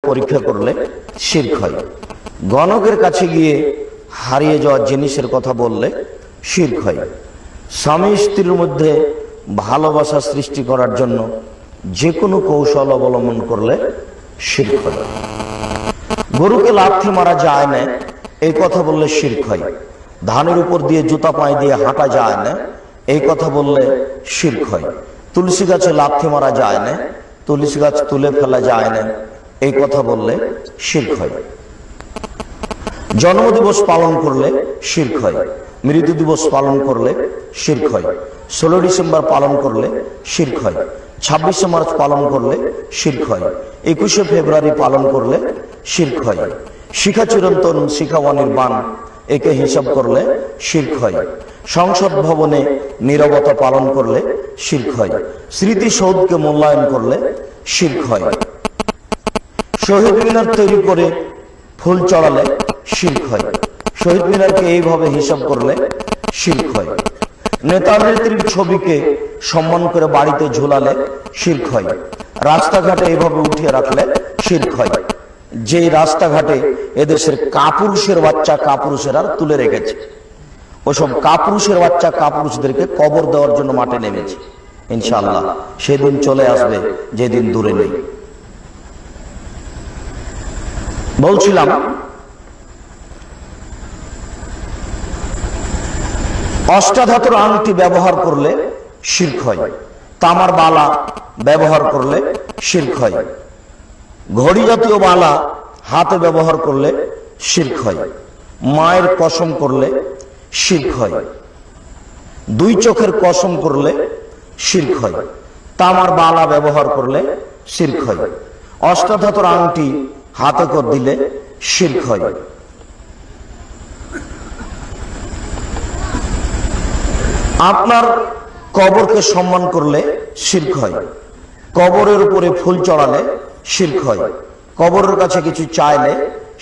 পরীক্ষা করলে শিরক হয়। গণকের কাছে গিয়ে হারিয়ে যাওয়া জিনিসের কথা বললে শিরক হয়। স্বামী স্ত্রীর মধ্যে ভালোবাসা সৃষ্টি করার জন্য যে কোনো কৌশল অবলম্বন করলে শিরক হয়। গরুকে লাথি মারা যায় না এই কথা বললে শিরক হয়। ধানের উপর দিয়ে জুতা পায়ে দিয়ে হাঁটা যায় না এই কথা বললে শিরক হয়। তুলসী গাছে লাথি মারা যায় না, তুলসী গাছ তুলে ফেলা যায় না এই কথা বললে শিরক হয়। জন্মদিবস পালন করলে শিরক হয়। মৃত্যু দিবস পালন করলে শিরক হয়। 16 ডিসেম্বর পালন করলে শিরক হয়। 26শে মার্চ পালন করলে শিরক হয়। 21শে ফেব্রুয়ারি পালন করলে শিরক হয়। শিখা চিরন্তন শিখা অনির্বাণ একে হিসাব করলে শিরক হয়। সংসদ ভবনে নীরবতা পালন করলে শিরক হয়। স্মৃতিসৌধকে মূল্যায়ন করলে শিরক হয়। শহীদ মিনার তৈরি করে ফুল চড়ালে শিরক হয়। শহীদ মিনারকে এইভাবে হিসাব করলে শিরক হয়। নেতা নেত্রীর ছবিকে সম্মান করে বাড়িতে ঝুলালে শিরক হয়। রাস্তাঘাটে এইভাবে উঠিয়ে রাখলে শিরক হয়। যে রাস্তাঘাটে এদেশের কাপুরুষের বাচ্চা কাপুরুষেরা তুলে রেখেছে, ওসব কাপুরুষের বাচ্চা কাপুরুষদেরকে কবর দেওয়ার জন্য মাঠে নেমেছে। ইনশাআল্লাহ সেদিন চলে আসবে যেদিন দূরে নেই। বলছিলাম অষ্টাধাতুর আংটি ব্যবহার করলে শিরক হয়। তামার বালা ব্যবহার করলে শিরক হয়। ঘড়ি জাতীয় বালা হাতে ব্যবহার করলে শিরক হয়। মায়ের কসম করলে শিরক হয়। দুই চোখের কসম করলে শিরক হয়। তামার বালা ব্যবহার করলে শিরক হয়। অষ্টাধাতুর আংটি হাতে করে দিলে শিরক হয়। আপনার কবরকে সম্মান করলে শিরক হয়। কবরের উপরে ফুল চড়ালে শিরক হয়। কবরের কাছে কিছু চাইলে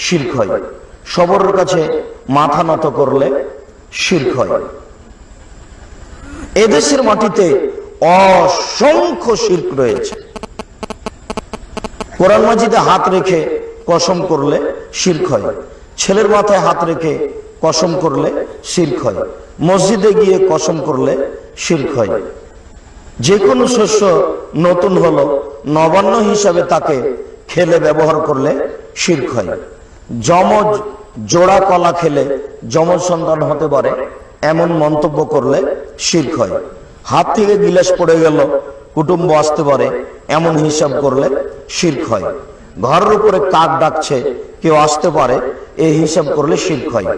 শিরক হয়। কবরের কাছে মাথা নত করলে শিরক হয়। এদেশের মাটিতে অসংখ্য শিরক রয়েছে। কোরআন মাজিদে হাত রেখে কসম করলে শিরক হয়। ছেলের মাথায় হাত রেখে কসম করলে শিরক হয়। মসজিদে গিয়ে কসম করলে শিরক হয়। যে কোনো শস্য নতুন হলো নবান্ন হিসাবে তাকে খেলে ব্যবহার করলে শিরক হয়। যমজ জোড়া কলা খেলে যমজ সন্তান হতে পারে এমন মন্তব্য করলে শিরক হয়। হাত থেকে গিলাস পড়ে গেল কুটুম্ব আসতে পারে এমন হিসাব করলে শিরক হয়। ঘরের উপরে কাক ডাকছে কেউ আসতে পারে এই হিসাব করলে শিরক হয়।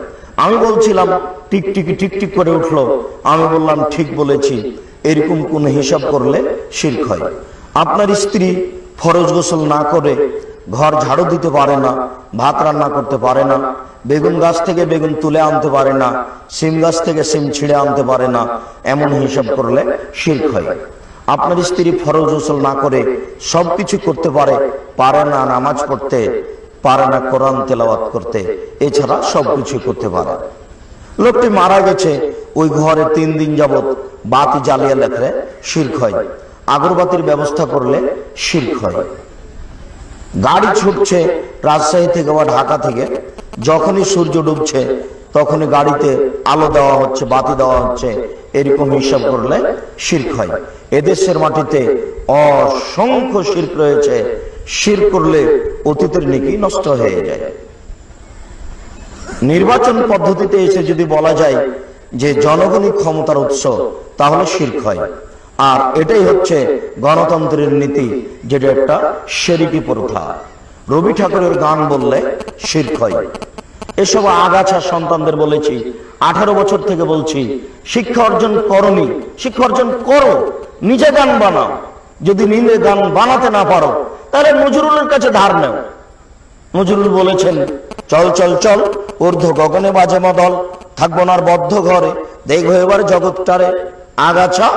আমি বলছিলাম টিকটিকি টিকটিক করে উঠলো, আমি বললাম ঠিক বলেছি, এরকম কোন হিসাব করলে শিরক হয়। আপনার স্ত্রী ফরজ গোসল না করে ঘর ঝাড়ু দিতে পারে না, ভাত রান্না করতে পারে না, বেগুন গাছ থেকে বেগুন তুলে আনতে পারে না, সিম গাছ থেকে সিম ছিঁড়ে আনতে পারে না, এমন হিসাব করলে শিরক হয়। আপনার স্ত্রী ফরজ গোসল না করে সবকিছু করতে পারে, পারে না নামাজ পড়তে, পারে না কোরআন তেলাওয়াত করতে, এছাড়া সবকিছু করতে পারে। লোকটি মারা গেছে, ওই ঘরে 3 দিন যাবত বাতি জ্বালিয়ে রাখলে শিরক হয়। আগরবাতির ব্যবস্থা করলে শিরক হয়। গাড়ি ছুটছে রাজশাহী থেকে বা ঢাকা থেকে, যখনই সূর্য ডুবছে তখনই গাড়িতে আলো দেওয়া হচ্ছে, বাতি দেওয়া হচ্ছে, এরকম হিসাব করলে শিরক হয়। এদেশের মাটিতে অসংখ্য শিরক রয়েছে। শিরক করলে অতীতের নেকি নষ্ট হয়ে যায়। নির্বাচন পদ্ধতিতে এসে যদি বলা যায় যে জনগণই ক্ষমতার উৎস, তাহলে শিরক হয়। আর এটাই হচ্ছে গণতন্ত্রের নীতি, যেটা একটা শিরকি প্রথা। রবি ঠাকুরের গান বললে শিরক হয়। এসব আগাছা সন্তানদের বলেছি, 18 বছর থেকে বলছি, শিক্ষা অর্জন করনি, শিক্ষা অর্জন করো, নিজে গান বানাও। যদি নিজে গান বানাতে না পারো তাহলে নজরুলের কাছে ধার নেও। নজরুল বলেছেন, চল চল চল ঊর্ধ্ব গগনে বাজে মদল, থাকবো না বদ্ধ ঘরে, দেখো এবার জগৎটারে, আগাছা